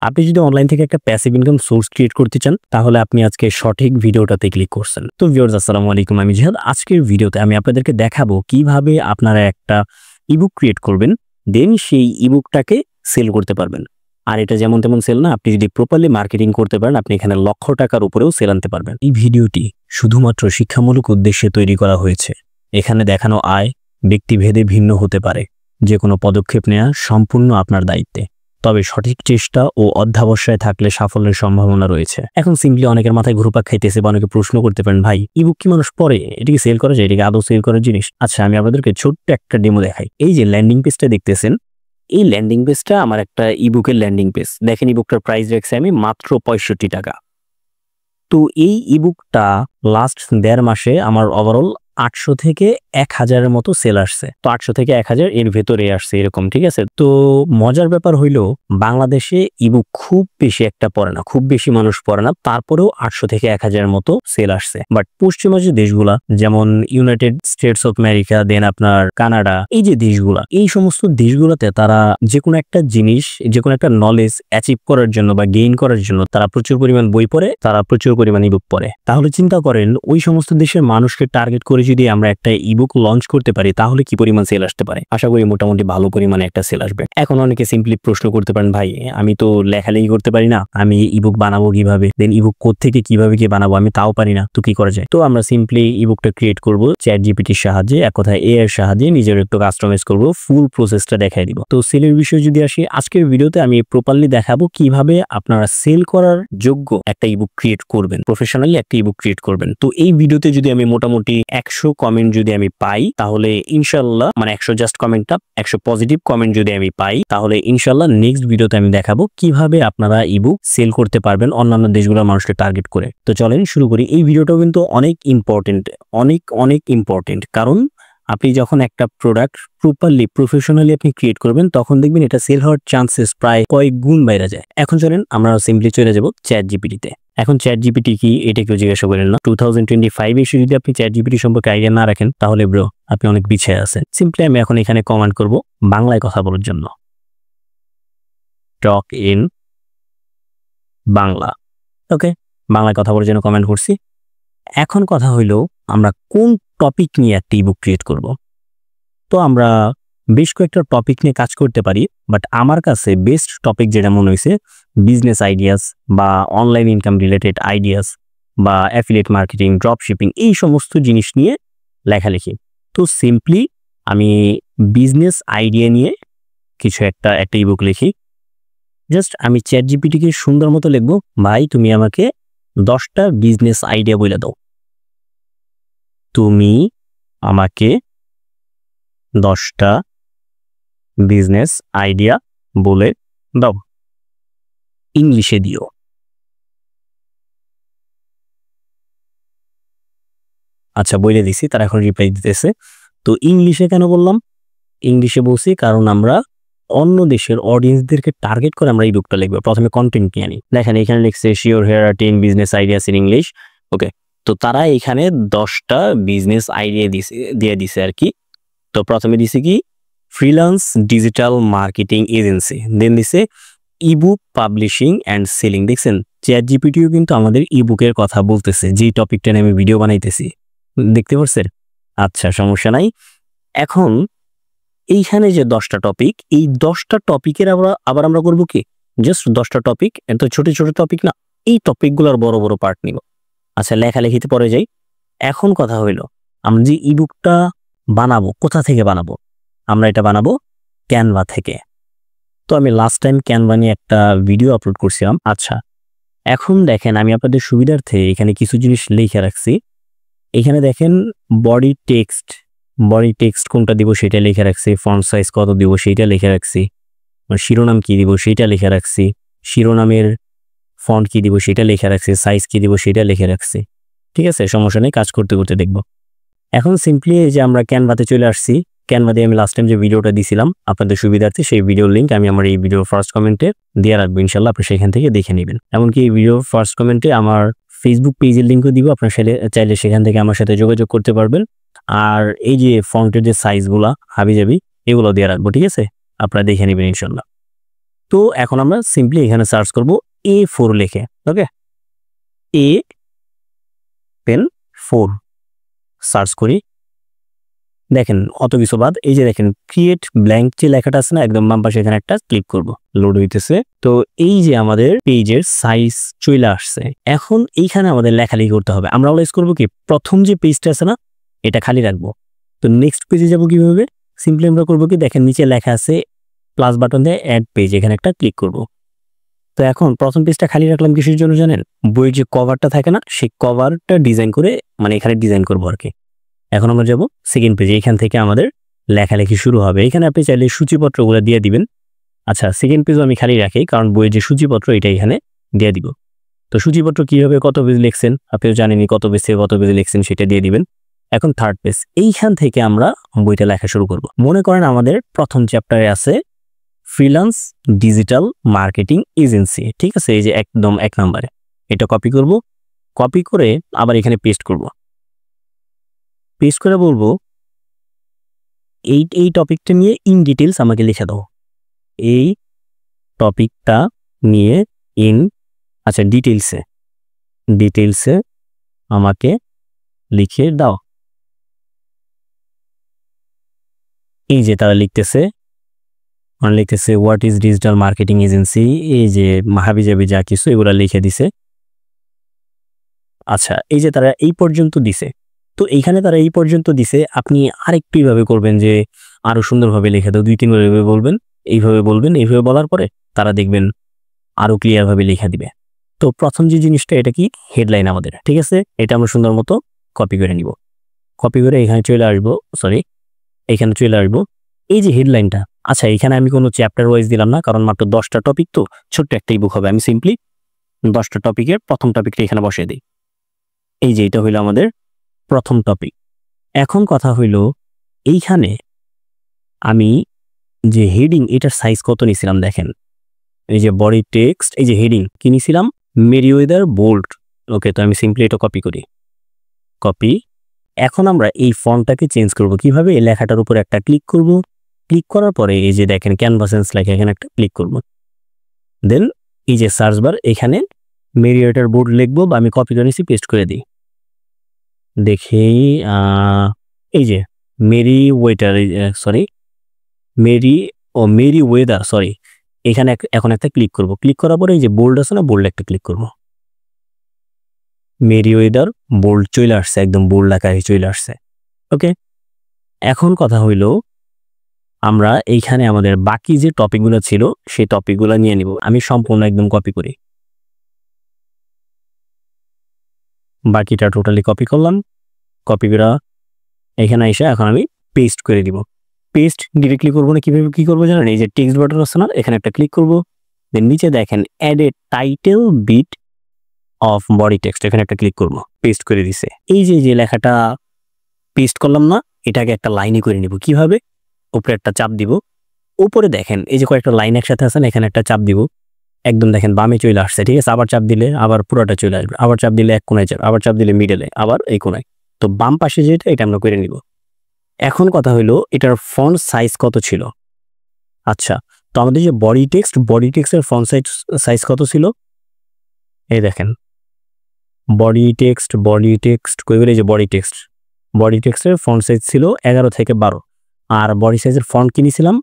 আপনি যদি অনলাইন থেকে একটা প্যাসিভ ইনকাম সোর্স ক্রিয়েট করতে চান তাহলে আপনি আজকে সঠিক ভিডিওটাতে ক্লিক করছেন। তো ভিউয়ার্স আসসালামু আলাইকুম, আমি জিহাদ। আজকের ভিডিওতে আমি আপনাদেরকে দেখাবো কিভাবে আপনারা একটা ইবুক ক্রিয়েট করবেন, দেন সেই ইবুকটাকে সেল করতে পারবেন। আর এটা যেমন তেমন সেল না, আপনি যদি প্রপারলি মার্কেটিং করতে পারেন আপনি এখানে লক্ষ টাকার উপরেও সেল আনতে পারবেন। এই ভিডিওটি শুধুমাত্র শিক্ষামূলক উদ্দেশ্যে তৈরি করা হয়েছে। এখানে দেখানো আয় ব্যক্তিভেদে ভিন্ন হতে পারে। যে কোনো পদক্ষেপ নেওয়া সম্পূর্ণ আপনার দায়িত্বে, তবে সঠিক চেষ্টা ও অধ্যাবসায় থাকলে সাফল্যের সম্ভাবনা রয়েছে। এখন সিম্পলি অনেকের মাথায় ঘুরপাক খাইতেছে বা অনেকে প্রশ্ন করতে পারেন, ভাই ইবুক কি মানুষ পড়ে? এটাকে সেল করা যায়? এটাকে আদৌ সেল করার জিনিস? আচ্ছা, আমি আপনাদেরকে ছোট্ট একটা ডেমো দেখাই। এই যে ল্যান্ডিং পেজটা দেখতেছেন, এই ল্যান্ডিং পেজটা আমার একটা ইবুকের ল্যান্ডিং পেজ। দেখেন ইবুকটার প্রাইস রাখছি আমি মাত্র 65 টাকা। তো এই ইবুকটা লাস্ট 1.5 মাসে আমার ওভারঅল 800 থেকে 1000-এর মতো সেল আসছে। তো 800 থেকে 1000 এর ভেতরে আসছে এরকম, ঠিক আছে? তো মজার ব্যাপার হইলো বাংলাদেশে ইবুক খুব বেশি একটা পড়ে না, খুব বেশি মানুষ পড়ে না, তারপরেও 800 থেকে 1000-এর মতো সেল আসছে। বাট পশ্চিমা যে দেশগুলা যেমন ইউনাইটেড স্টেটস অফ আমেরিকা, দেন আপনার কানাডা, এই যে দেশগুলা, এই সমস্ত দেশগুলোতে তারা যে কোনো একটা জিনিস, যে কোনো একটা নলেজ অ্যাচিভ করার জন্য বা গেইন করার জন্য তারা প্রচুর পরিমাণ বই পড়ে, তারা প্রচুর পরিমাণ ইবুক পড়ে। তাহলে চিন্তা করেন ওই সমস্ত দেশের মানুষকে টার্গেট করে যদি আমরা একটা ইবুক লঞ্চ করতে পারি তাহলে কি পরিমাণ সেল আসতে পারে? আশা করি মোটামুটি ভালো পরিমাণে একটা সেল আসবে। এখন অনেকে সিম্পলি প্রশ্ন করতে পারেন, ভাই আমি তো লেখালেখি করতে পারি না, আমি ইবুক বানাবো কিভাবে? দেন ইবুক কোত্থেকে কিভাবে কি বানাবো? আমি তাও পারি না, তো কি করা যায়? তো আমরা সিম্পলি ইবুকটা ক্রিয়েট করব চ্যাট জিপিটির সাহায্যে, এক কথায় এআই এর সাহায্যে নিজের একটু কাস্টমাইজ করব, ফুল প্রসেসটা দেখাই দিব। তো সেলের বিষয়ে যদি আসি, আজকের ভিডিওতে আমি প্রপারলি দেখাবো কিভাবে আপনারা সেল করার যোগ্য একটা ইবুক ক্রিয়েট করবেন, প্রফেশনালি একটা ইবুক ক্রিয়েট করবেন। তো এই ভিডিওতে যদি আমি মোটামুটি 100 কমেন্ট যদি আমি পাই তাহলে ইনশাল্লাহ, মানে 100 জাস্ট কমেন্টটা 100 পজিটিভ কমেন্ট যদি আমি পাই তাহলে ইনশাল্লাহ নেক্সট ভিডিওতে আমি দেখাবো কিভাবে আপনারা ইবুক সেল করতে পারবেন অন্যান্য দেশগুলোর মানুষকে টার্গেট করে। তো চলেন শুরু করি। এই ভিডিওটাও কিন্তু অনেক ইম্পর্টেন্ট, অনেক ইম্পর্টেন্ট, কারণ আপনি যখন একটা প্রোডাক্ট প্রপারলি প্রফেশনালি আপনি ক্রিয়েট করবেন তখন দেখবেন এটা সেল হওয়ার চান্সেস প্রায় কয়েক গুণ বাইরে যায়। এখন চলেন আমরা সিম্পলি চলে যাব চ্যাট জিপিটিতে। এখন চ্যাট জিপিটি কি এটা কেউ জিজ্ঞাসা করেন না? 2025 এসে যদি আপনি চ্যাট জিপিটি সম্পর্কে আইডিয়া না রাখেন তাহলে ব্রো আপনি অনেক পিছিয়ে আছেন। সিম্পলি আমি এখন এখানে কমান্ড করব বাংলায় কথা বলার জন্য, টক ইন বাংলা। ওকে, বাংলায় কথা বলার জন্য কমেন্ট করছি। এখন কথা হইলো আমরা কোন টপিক নিয়ে একটা ইবুক ক্রিয়েট করব। তো আমরা বেশ কয়েকটা টপিক নিয়ে কাজ করতে পারি, বাট আমার কাছে বেস্ট টপিক যেটা মনে হয়েছে বিজনেস আইডিয়াস বা অনলাইন ইনকাম রিলেটেড আইডিয়াস বা অ্যাফিলিয়েট মার্কেটিং, ড্রপ শিপিং, এই সমস্ত জিনিস নিয়ে লেখালেখি। তো সিম্পলি আমি বিজনেস আইডিয়া নিয়ে কিছু একটা ইবুক লিখি। জাস্ট আমি চ্যাট জিপিটিকে সুন্দর মতো লিখবো, ভাই তুমি আমাকে 10টা বিজনেস আইডিয়া বলে দাও, তুমি আমাকে 10টা বিজনেস আইডিয়া বলে দাও, ইংলিশে দিও। আচ্ছা বলে দিছি, তারা এখন রিপ্লাই দিতেছে। তো ইংলিশে কেন বললাম? ইংলিশে বলছি কারণ আমরা অন্য দেশের অডিয়েন্সদেরকে টার্গেট করে আমরা ইবুকটা লিখবো। প্রথমে কন্টেন্ট নিয়ে আনি। দেখেন এখানে লিখছে sure here are 10 business ideas in English. Okay, তো তারা এখানে 10টা বিজনেস আইডিয়া দিয়ে দিছে আর কি। তো প্রথমে দিছে কি ফ্রিল্যান্স ডিজিটাল মার্কেটিং এজেন্সি, দেন দিছে ইবুক পাবলিশিং অ্যান্ড সেলিং। দেখছেন চ্যাট জিপিটিও কিন্তু আমাদের ইবুকের কথা বলতেছে, যেই টপিকটা নিয়ে আমি ভিডিও বানাইতেছি, দেখতে পাচ্ছেন? আচ্ছা সমস্যা নাই। এখন এইখানে যে 10টা টপিক, এই 10টা টপিকের আবার আমরা করবো কি জাস্ট 10টা টপিক, এত ছোট ছোট টপিক না, এই টপিকগুলোর বড় বড় পার্ট নিব। আচ্ছা লেখালেখিতে পরে যাই। এখন কথা হইলো আমরা যে ইবুকটা বানাবো কোথা থেকে বানাবো? আমরা এটা বানাবো ক্যানভা থেকে। তো আমি লাস্ট টাইম ক্যানভা নিয়ে একটা ভিডিও আপলোড করছিলাম। আচ্ছা এখন দেখেন আমি আপনাদের সুবিধার্থে এখানে কিছু জিনিস লিখে রাখছি। এখানে দেখেন বডি টেক্সট কোনটা দিব সেটা লিখে রাখছি, ফন্ট সাইজ কত দিব সেটা লিখে রাখছি, শিরোনাম কি দিব সেটা লিখে রাখছি, শিরোনামের ফন্ট কি দিব সেটা লিখে রাখছি, সাইজ কি দিব সেটা লিখে রাখছি। ঠিক আছে, সমস্যা নেই, কাজ করতে করতে দেখব। এখন সিম্পলি এই যে আমরা ক্যানভাতে চলে আসছি। ক্যানভাতে আমি লাস্ট টাইম যে ভিডিওটা দিছিলাম আপনাদের সুবিধার্থে, সেই ভিডিওর লিঙ্ক আমি আমার এই ভিডিওর ফার্স্ট কমেন্টে দিয়ে রাখবো, ইনশাল্লাহ আপনি সেখান থেকে দেখে নেবেন। এমনকি এই ভিডিওর ফার্স্ট কমেন্টে আমার ফেসবুক পেজের লিঙ্কও দিব, আপনার চাইলে সেখান থেকে আমার সাথে যোগাযোগ করতে পারবেন। আর এই যে ফন্টের যে সাইজগুলা হাবিজাবি এগুলো দিয়ে রাখবো, ঠিক আছে, আপনারা দেখে নেবেন ইনশাল্লাহ। তো এখন আমরা সিম্পলি এখানে সার্চ করব A4 লিখে। ওকে, এ পেন 4 সার্চ করি। দেখেন অত কিছু বাদ, এই যে দেখেন ক্রিয়েট ব্ল্যাঙ্ক যে লেখাটা আছে না, একদম বাম পাশে এখানে একটা ক্লিক করব, লোড হইতেছে। তো এই যে আমাদের পেজের সাইজ চলে আসছে। এখন এইখানে আমাদের লেখালেখি করতে হবে। আমরা অলওয়েজ করবো কি, প্রথম যে পেজটা আছে না এটা খালি রাখবো। তো নেক্সট পেজে যাব কিভাবে, সিম্পলি আমরা করবো কি, দেখেন নিচে লেখা আছে প্লাস বাটন দিয়ে অ্যাড পেজ, এখানে একটা ক্লিক করব। তো এখন প্রথম পেজটা খালি রাখলাম কিসের জন্য জানেন, বইয়ের যে কভারটা থাকে না সেই কভারটা ডিজাইন করে, মানে এখানে ডিজাইন করবো আর কি। এখন আমরা যাব সেকেন্ড পেজে, এখান থেকে আমাদের লেখালেখি শুরু হবে। এখানে আপনি চাইলে সূচিপত্রগুলো দিয়ে দিবেন। আচ্ছা, সেকেন্ড পেজও আমি খালি রাখি, কারণ বইয়ের যে সূচিপত্র এটা এখানে দিয়ে দিব। তো সূচিপত্র কিভাবে কত পেজ লিখছেন আপনিও জানেনই, কত পেজ থেকে কত পেজ লিখছেন সেটা দিয়ে দিবেন। এখন থার্ড পেজ, এইখান থেকে আমরা বইটা লেখা শুরু করব। মনে করেন আমাদের প্রথম চ্যাপ্টারে আছে ফ্রিল্যান্স ডিজিটাল মার্কেটিং এজেন্সি, ঠিক আছে, এই যে একদম 1 নম্বরে। এটা কপি করব, কপি করে আবার এখানে পেস্ট করব। পেস্ট করে বলবো এই টপিকটা নিয়ে ইন ডিটেলস আমাকে লিখে দাও। এই টপিকটা নিয়ে আচ্ছা ডিটেলসে আমাকে লিখে দাও। এই যে তারা লিখতেছে what is digital marketing agency, এই যে মাহাবিজাবি যা কিছু এগুলা লিখে দিছে। আচ্ছা, এই যে তারা এই পর্যন্ত দিছে। তো এইখানে তারা এই পর্যন্ত দিছে, আপনি আরেকটু এইভাবে করবেন যে আরো সুন্দরভাবে লিখে দাও, 2-3 বার এইভাবে বলবেন, এইভাবে বলার পরে তারা দেখবেন আরো ক্লিয়ার ভাবে লেখা দিবে। তো প্রথম যে জিনিসটা এটা কি, হেডলাইন আমাদের, ঠিক আছে, এটা আমরা সুন্দর মতো কপি করে নিব। কপি করে এখানে চলে আসবো, এখানে চলে আসবো। এই যে হেডলাইনটা, আচ্ছা এখানে আমি কোনো চ্যাপ্টার ওয়াইজ দিলাম না, কারণ মাত্র 10টা টপিক, তো ছোট্ট একটা বুক হবে। আমি সিম্পলি 10টা টপিকের প্রথম টপিকটা এখানে বসিয়ে দিই। এই যে এটা হইলো আমাদের প্রথম টপিক। এখন কথা হইলো এইখানে আমি যে হেডিং, এটার সাইজ কত নিছিলাম দেখেন, এই যে বডি টেক্সট, এই যে হেডিং কি নিছিলাম, মেরিওয়েদার বোল্ড। ওকে, তো আমি সিম্পলি এটা কপি করি, কপি। এখন আমরা এই ফন্টটাকে চেঞ্জ করব কিভাবে, এই লেখাটার উপর একটা ক্লিক করব, ক্লিক করার পরে এই যে দেখেন ক্যানভাসেন্স লেখা, এখানে একটা ক্লিক করব। দেন এই যে সার্চ বার, এখানে মেরিওয়েদার বোল্ড লিখবো, বা আমি কপি করে নিছি, পেস্ট করে দিই। দেখি এই যে মেরিওয়েদার, এখানে এখন একটা ক্লিক করব। ক্লিক করার পরে এই যে বোল্ড আছে না, বোল্ড একটা ক্লিক করব। মেরিওয়েদার বোল্ড চলে আসছে, একদম বোল্ড আকারে চলে আসছে। ওকে, এখন কথা হইল আমরা এইখানে আমাদের বাকি যে টপিকগুলো ছিল সেই টপিকগুলো নিয়ে নিব। আমি সম্পূর্ণ একদম কপি করি, বাকিটা টোটালি কপি করলাম। কপি করা এখানে এসে এখন আমি পেস্ট করে দিব। পেস্ট ডিরেক্টলি করবো না, কিভাবে কি করবো জানেন, এই যে টেক্সট বাটন আছে না, এখানে একটা ক্লিক করব। দেন নিচে দেখেন add a title bit of body text, এখানে একটা ক্লিক করব, পেস্ট করে দিছে। এই যে লেখাটা পেস্ট করলাম না, এটাকে একটা লাইনে করে নিব। কিভাবে, উপরে একটা চাপ দিব, উপরে দেখেন এই যে কয়েকটা লাইন একসাথে আছে না, এখানে একটা চাপ দিব, একদম দেখেন বামে চলে আসছে, ঠিক আছে। আবার চাপ দিলে আবার পুরোটা চলে আসবে, আবার চাপ দিলে এক কোনায় যাবে, আবার চাপ দিলে মিডলে, আবার এই কোনায়। তো বাম পাশে যেটা, এটা আমরা করে নিব। এখন কথা হইলো এটার ফন্ট সাইজ কত ছিল। আচ্ছা, তো আমাদের যে বডি টেক্সটের ফন্ট সাইজ কত ছিল, এই দেখেন বডি টেক্সট কই বলে, যে বডি টেক্সটের ফন্ট সাইজ ছিল 11 থেকে 12, আর বডি সাইজের ফন্ট কিনেছিলাম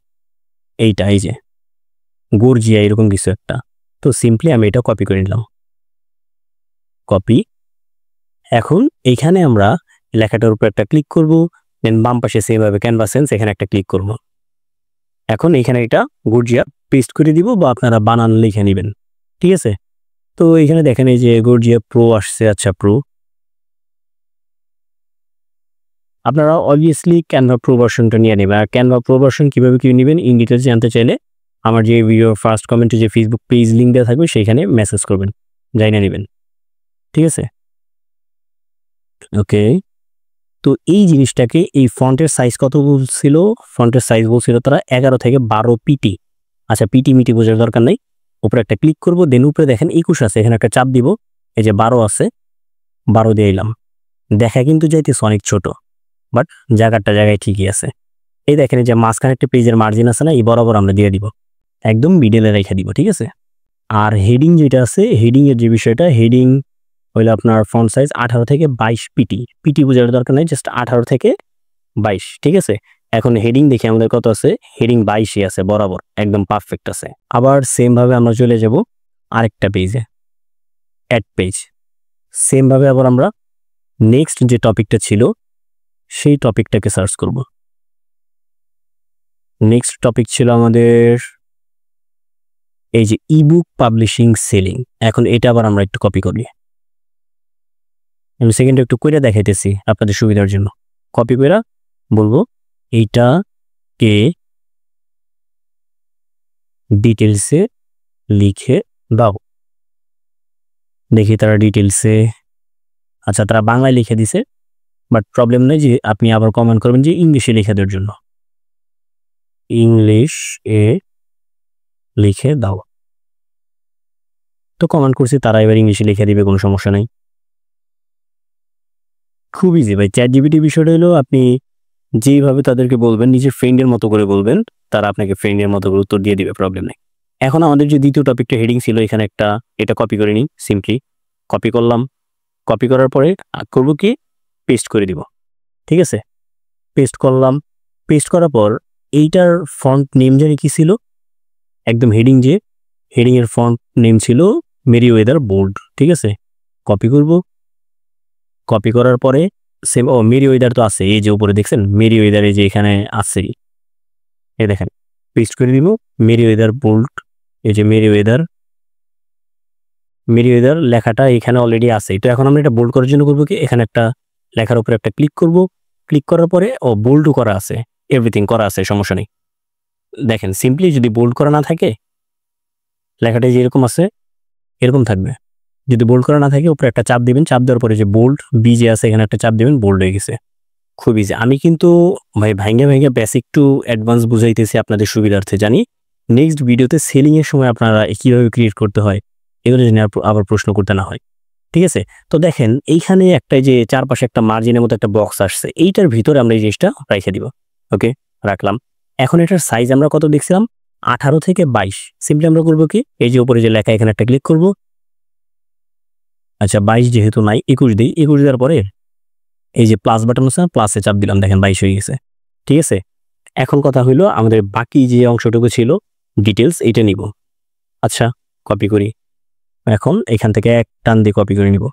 এইটা, এই যে গর্জিয়া এরকম কিছু একটা। তো সিম্পলি আমি এটা কপি করে নিলাম, কপি। এখন এইখানে আমরা লেখাটার উপর একটা ক্লিক করব, দেন বাম পাশে সেভাবে ক্যানভাসেন্স, এখানে একটা ক্লিক করব। এখন এখানে এটা গর্জিয়া পেস্ট করে দিব, বা আপনারা বানান লিখে নেবেন, ঠিক আছে। তো এখানে দেখেন এই যে গর্জিয়া প্রো আসছে। আচ্ছা, প্রো আপনারা অবভিয়াসলি ক্যানভা প্রো ভার্সনটা নিয়ে নেবেন। আর ক্যানভা প্রো ভার্সন কীভাবে কী নেবেন ইন ডিটেলস জানতে চাইলে আমার যে ভিডিও ফার্স্ট কমেন্টে যে ফেসবুক পেজ লিঙ্ক দেওয়া থাকবে সেইখানে মেসেজ করবেন, জানিয়ে নেবেন, ঠিক আছে। ওকে, তো এই জিনিসটাকে, এই ফন্টের সাইজ কত বলছিল, ফন্টের সাইজ বলছিল তারা 11 থেকে 12 পিটি। আচ্ছা, পিটি মিটি বোঝার দরকার নেই, উপরে একটা ক্লিক করব, দেন উপরে দেখেন 21 আছে, এখানে একটা চাপ দিব, এই যে 12 আছে, 12 দিয়ে এলাম। দেখা কিন্তু যাইতেছে অনেক ছোট, বাট জায়গায় ঠিকই আছে। এই দেখেন যে মাঝখানে একটা পেজের মার্জিন আছে না, এই বরাবর আমরা দিয়ে দিব। একদম মিডলে রেখে দিব, ঠিক আছে। আর হেডিং যেটা আছে, হেডিং এর যে বিষয়টা, হেডিং হইলো আপনার ফন্ট সাইজ 18 থেকে 22 পিটি। পিটি বোঝার দরকার নাই, জাস্ট 18 থেকে 22, ঠিক আছে। এখন হেডিং দেখি আমাদের কত আছে, হেডিং 22ই আছে, বরাবর একদম পারফেক্ট আছে। আবার সেম ভাবে আমরা চলে যাব আরেকটা পেজে, অ্যাড পেজ। সেম ভাবে আবার আমরা নেক্সট যে টপিকটা ছিল সেই টপিকটাকে সার্চ করব। নেক্সট টপিক ছিল আমাদের এই যে ইবুক পাবলিশিং সেলিং। এখন এটা আবার আমরা একটু কপি করি, আমি সেকেন্ডে একটু কইরা দেখাইতেছি আপনাদের সুবিধার জন্য। কপি কইরা বলবো এইটাকে ডিটেলসে লিখে দাও। দেখি তারা ডিটেলসে, আচ্ছা তারা বাংলায় লিখে দিছে, বাট প্রবলেম নেই, যে আপনি আবার কমেন্ট করবেন যে ইংলিশে লিখে দেওয়ার জন্য, ইংলিশ এ লিখে দাও। তো কমেন্ট করছি, তারা এবার ইংলিশে লিখে দিবে, কোনো সমস্যা নেই। খুব ইজি ভাই, চ্যাট জিপিটি বিষয়টা হলো আপনি যেইভাবে তাদেরকে বলবেন, নিজের ফ্রেন্ডের মতো করে বলবেন, তারা আপনাকে ফ্রেন্ডের মতো করে উত্তর দিয়ে দিবে, প্রবলেম নেই। এখন আমাদের যে দ্বিতীয় টপিকটা হেডিং ছিল, এখানে একটা এটা কপি করে নিই, সিম্পলি কপি করলাম। কপি করার পরে করব কি, পেস্ট করে দিব, ঠিক আছে। পেস্ট করলাম, পেস্ট করার পর এইটার ফন্ট নেম জানি কি ছিল, একদম হেডিং যে হেডিংয়ের ফন্ট নেম ছিল মেরিওয়েদার বোল্ড, ঠিক আছে। কপি করব, কপি করার পরে সেম, ও মেরিওয়েদার তো আছে, এই যে উপরে দেখছেন মেরিওয়েদার, এই যে এখানে আছে, এই দেখেন, পেস্ট করে দিব মেরিওয়েদার বোল্ড। এই যে মেরিওয়েদার, মেরিওয়েদার লেখাটা এখানে অলরেডি আছে। তো এখন আমরা এটা বোল্ড করার জন্য করবো কি, এখানে একটা লেখার উপরে একটা ক্লিক করব, ক্লিক করার পরে ও বোল্ডও করা আছে, এভরিথিং করা আছে, সমস্যা নেই। দেখেন সিম্পলি যদি বোল্ড করা না থাকে, লেখাটা যেরকম আছে এরকম থাকবে। যদি বোল্ড করা না থাকে, উপরে একটা চাপ দিবেন, চাপ দেওয়ার পরে যে বোল্ড বি যে আছে এখানে একটা চাপ দিবেন, বোল্ড হয়ে গেছে। খুব ইজি। আমি কিন্তু ভাই ভাইঙ্গা ভাইঙ্গা বেসিক টু অ্যাডভান্স বুঝাইতেছি আপনাদের সুবিধার্থে। জানি নেক্সট ভিডিওতে সেলিং এর সময় আপনারা কিভাবে ক্রিয়েট করতে হয় এগুলো জেনে আবার প্রশ্ন করতে না হয়, ঠিক আছে। তো দেখেন এইখানে একটা যে চারপাশে একটা মার্জিনের মতো একটা বক্স আসছে, এইটার ভিতরে আমরা এই জিনিসটা রেখে দিব। ওকে, রাখলাম। এখন এটার সাইজ আমরা কত দেখছিলাম, 18 থেকে 22। সিম্পলি আমরা করবো কি, এই যে উপরে যে লেখা এখানে একটা ক্লিক করব, আচ্ছা 22 যেহেতু নাই, 21 দিই। 21 দেওয়ার পরে এই যে প্লাস বাটন আছে, প্লাসে চাপ দিলাম, দেখেন 22 হয়ে গেছে, ঠিক আছে। এখন কথা হইলো আমাদের বাকি যে অংশটুকু ছিল ডিটেলস, এইটা নিব। আচ্ছা কপি করি, এখন এখান থেকে এক টান দিয়ে কপি করে নিব।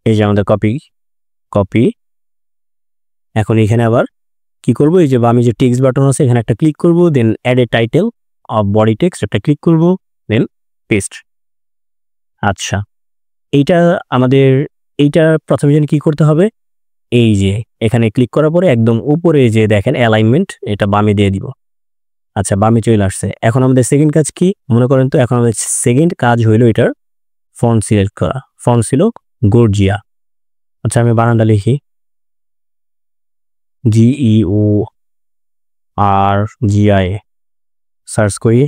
এই যে আমাদের কপি, কপি। এখন এখানে আবার কি করব, এই যে আমি যে টেক্সট বাটন আছে এখানে একটা ক্লিক করব, then add a title of body text একটা ক্লিক করব, দেন পেস্ট। আচ্ছা এইটা আমাদের, এইটা প্রথমে যেন কি করতে হবে, এই যে এখানে ক্লিক করার পরে একদম উপরে যে দেখেন অ্যালাইনমেন্ট, এটা বামে দিয়ে দিব। আচ্ছা বামে চলে আসছে। এখন আমাদের সেকেন্ড কাজ কি মনে করেন তো, এখন আমাদের সেকেন্ড কাজ হইলো এটার ফন্ট সিলেক্ট করা। ফন্ট ছিল গর্জিয়া। আচ্ছা আমি বানানটা লিখি, GEORGIA, সার্চ করি,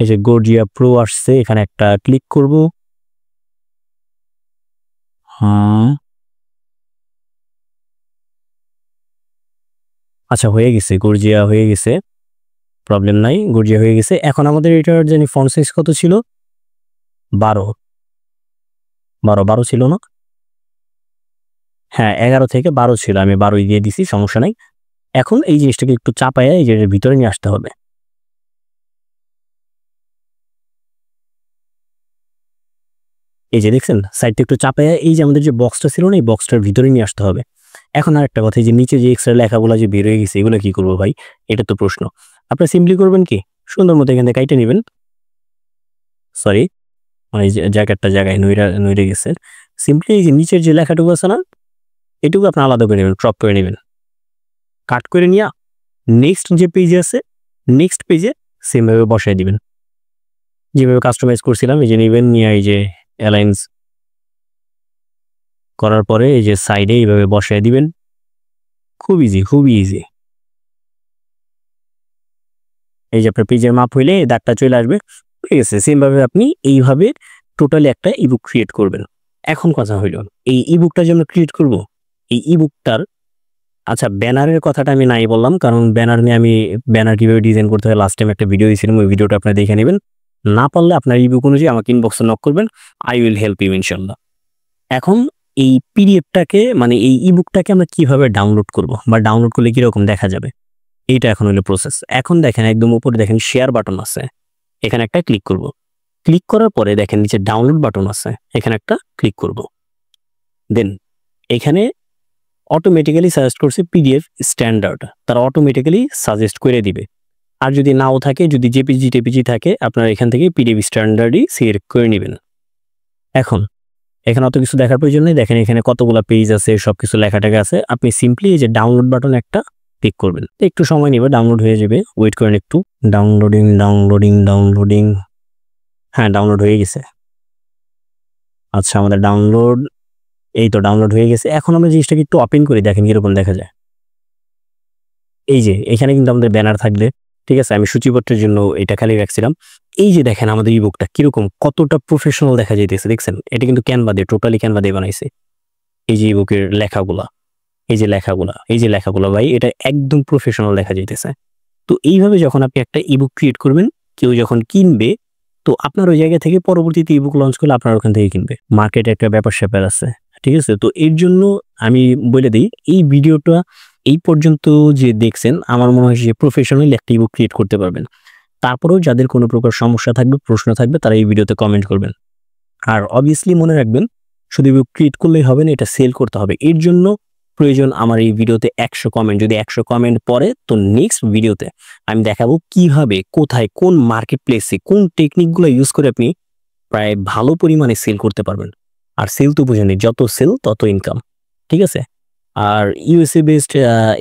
এই যে গর্জিয়া প্রো আসছে, এখানে একটা ক্লিক করব। হ্যাঁ আচ্ছা হয়ে গেছে, গর্জিয়া হয়ে গেছে, প্রবলেম নাই, গর্জিয়া হয়ে গেছে। এখন আমাদের এটার জানি ফন্ট সাইজ কত ছিল, 12 ছিল না, হ্যাঁ 11 থেকে 12 ছিল, আমি 12ই দিয়ে দিছি, সমস্যা নাই। এখন এই জিনিসটাকে একটু চাপায়া এই যে ভিতরে নিয়ে আসতে হবে। এই যে দেখছেন সাইডটা একটু চাপায়া এই যে আমাদের যে বক্সটা ছিল না, এই বক্সটার ভিতরে নিয়ে আসতে হবে। এখন আর একটা কথা, এই যে নিচে যে এক্সট্রা লেখাগুলো যে বের হয়ে গেছে, এগুলো কি করবো ভাই, এটা তো প্রশ্ন। আপনারা সিম্পলি করবেন কি, সুন্দর মতো এখান থেকে কাইটে নেবেন, সরি মানে জ্যাকেটটা জায়গায় নইরে গেছে। সিম্পলি এই যে নিচের যে লেখাটুকু আছে না, এটুকু আপনি আলাদা করে নেবেন, ক্রপ করে নেবেন, কাট করে নিয়ে নেক্সট যে পেজে আছে নেক্সট পেজে সেমভাবে বসায় দিবেন, যেভাবে কাস্টমাইজ করছিলাম। এই যে নেবেন নিয়ে এই যে অ্যালাইন্স করার পরে এই যে সাইডে এইভাবে বসায় দিবেন, খুব ইজি, খুবই ইজি। এই যে আপনার পেজের মাপ হইলে এই দাগটা চলে আসবে, ঠিক আছে। সেমভাবে আপনি এইভাবে টোটালি একটা ইবুক ক্রিয়েট করবেন। এখন কথা হইল, এই ইবুকটা যে আমরা ক্রিয়েট করব, এই ইবুকটার আচ্ছা, ব্যানারের কথাটা আমি নাই বললাম, কারণ ব্যানার কিভাবে ডিজাইন করতে হয় লাস্ট টাইম একটা ভিডিও দিয়েছিলাম, ওই ভিডিওটা আপনারা দেখে নেবেন। না পারলে আপনার ইবুক অনুযায়ী আমাকে ইনবক্সে নক করবেন, আই উইল হেল্প ইউ ইনশাল্লাহ। এখন এই পিডিএফটাকে মানে এই ইবুকটাকে আমরা কিভাবে ডাউনলোড করব বা ডাউনলোড করলে কিরকম দেখা যাবে, এইটা এখন হলো প্রসেস। এখন দেখেন একদম উপরে দেখেন শেয়ার বাটন আছে, এখানে একটা ক্লিক করব। ক্লিক করার পরে দেখেন নিচে ডাউনলোড বাটন আছে, এখানে একটা ক্লিক করব। দেন এখানে অটোমেটিক্যালি সাজেস্ট করছে পিডিএফ স্ট্যান্ডার্ড, তারা অটোমেটিক্যালি সাজেস্ট করে দিবে। আর যদি নাও থাকে, যদি জেপিজি টেপিজি থাকে, আপনারা এখান থেকে পিডিএফ স্ট্যান্ডার্ডই সিলেক্ট করে নেবেন। এখন এখানে অত কিছু দেখার প্রয়োজন নেই, দেখেন এখানে কতগুলো পেজ আছে, সবকিছু লেখাটাকে আছে। আপনি সিম্পলি এই যে ডাউনলোড বাটন একটা ক্লিক করবেন, একটু সময় নেবে, ডাউনলোড হয়ে যাবে, ওয়েট করেন একটু। ডাউনলোডিং। হ্যাঁ, ডাউনলোড হয়ে গেছে। আচ্ছা, আমাদের ডাউনলোড, এই তো ডাউনলোড হয়ে গেছে। এখন আমরা জিনিসটাকে একটু ওপেন করি, দেখেন কিরকম দেখা যায়। এই যে এখানে কিন্তু আমাদের ব্যানার থাকবে, ঠিক আছে, আমি সূচিপত্রের জন্য এটা খালি রাখছিলাম। এই যে দেখেন আমাদের ইবুকটা কিরকম, কতটা প্রফেশনাল দেখা যাইতেছে, দেখছেন? এটা কিন্তু ক্যানভা দিয়ে, টোটালি ক্যানভা দিয়ে বানাইছে। এই যে ইবুকের লেখাগুলা, এই যে লেখাগুলা ভাই, এটা একদম প্রফেশনাল দেখা যাইতেছে। তো এইভাবে যখন আপনি একটা ইবুক ক্রিয়েট করবেন, কেউ যখন কিনবে, তো আপনার ওই জায়গা থেকে পরবর্তীতে ইবুক লঞ্চ করলে আপনার ওখান থেকে কিনবে। মার্কেটে একটা ব্যাপার-স্যাপার আছে, ঠিক আছে? তো এর জন্য আমি বলে দিই, এই ভিডিওটা এই পর্যন্ত যে দেখছেন, আমার মনে হয় যে প্রফেশনালি একটা ইবুক ক্রিয়েট করতে পারবেন। তারপরেও যাদের কোনো প্রকার সমস্যা থাকবে, প্রশ্ন থাকবে, তারা এই ভিডিওতে কমেন্ট করবেন। আর অবভিয়াসলি মনে রাখবেন, শুধু ইবুক ক্রিয়েট করলেই হবে না, এটা সেল করতে হবে। এর জন্য প্রয়োজন আমার এই ভিডিওতে 100 কমেন্ট। যদি 100 কমেন্ট পড়ে, তো নেক্সট ভিডিওতে আমি দেখাবো কিভাবে, কোথায়, কোন মার্কেট প্লেসে, কোন টেকনিকগুলো ইউজ করে আপনি প্রায় ভালো পরিমাণে সেল করতে পারবেন। আর সেল তো বুঝেনি, যত সেল তত ইনকাম, ঠিক আছে? আর ইউএসএ বেসড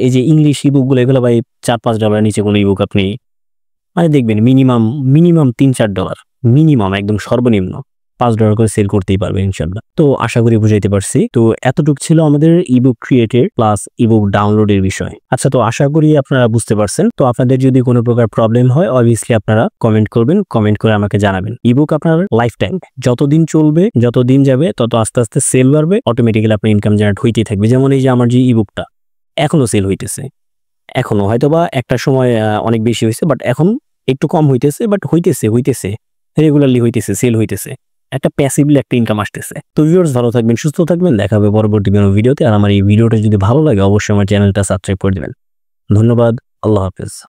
এই যে ইংলিশ ইবুকগুলো, এগুলো ভাই $4-5 নিচে কোনো ইবুক আপনি মানে দেখবেন মিনিমাম $3-4, মিনিমাম একদম সর্বনিম্ন $5 করে সেল করতেই পারবে ইনশাল্লাহ। তো আশা করি বুঝাইতে পারছি। তো এতটুকু ছিল আমাদের ইবুক ক্রিয়েটের প্লাস ইবুক ডাউনলোডের বিষয়। আচ্ছা, তো আশা করি আপনারা বুঝতে পারছেন। তো আপনাদের যদি কোনো প্রকার প্রবলেম হয়, অবভিয়াসলি আপনারা কমেন্ট করবেন, কমেন্ট করে আমাকে জানাবেন। ইবুক আপনার লাইফ টাইম, যতদিন চলবে, যতদিন যাবে, তত আস্তে আস্তে সেল বাড়বে, অটোমেটিক্যালি আপনার ইনকাম জেনারেট হইতেই থাকবে। যেমন এই যে আমার যে ইবুকটা এখনো সেল হইতেছে, এখনো হয়তোবা একটা সময় অনেক বেশি হয়েছে, বাট এখন একটু কম হইতেছে, বাট হইতেছে রেগুলারলি, সেল হইতেছে, একটা প্যাসিভলি একটা ইনকাম আসতেছে। তো ভিউয়ার্স, ভালো থাকবেন, সুস্থ থাকবেন, দেখা হবে পরবর্তী কোনো ভিডিওতে। আর আমার এই ভিডিওটা যদি ভালো লাগে, অবশ্যই আমার চ্যানেলটা সাবস্ক্রাইব করে দিবেন। ধন্যবাদ, আল্লাহ হাফেজ।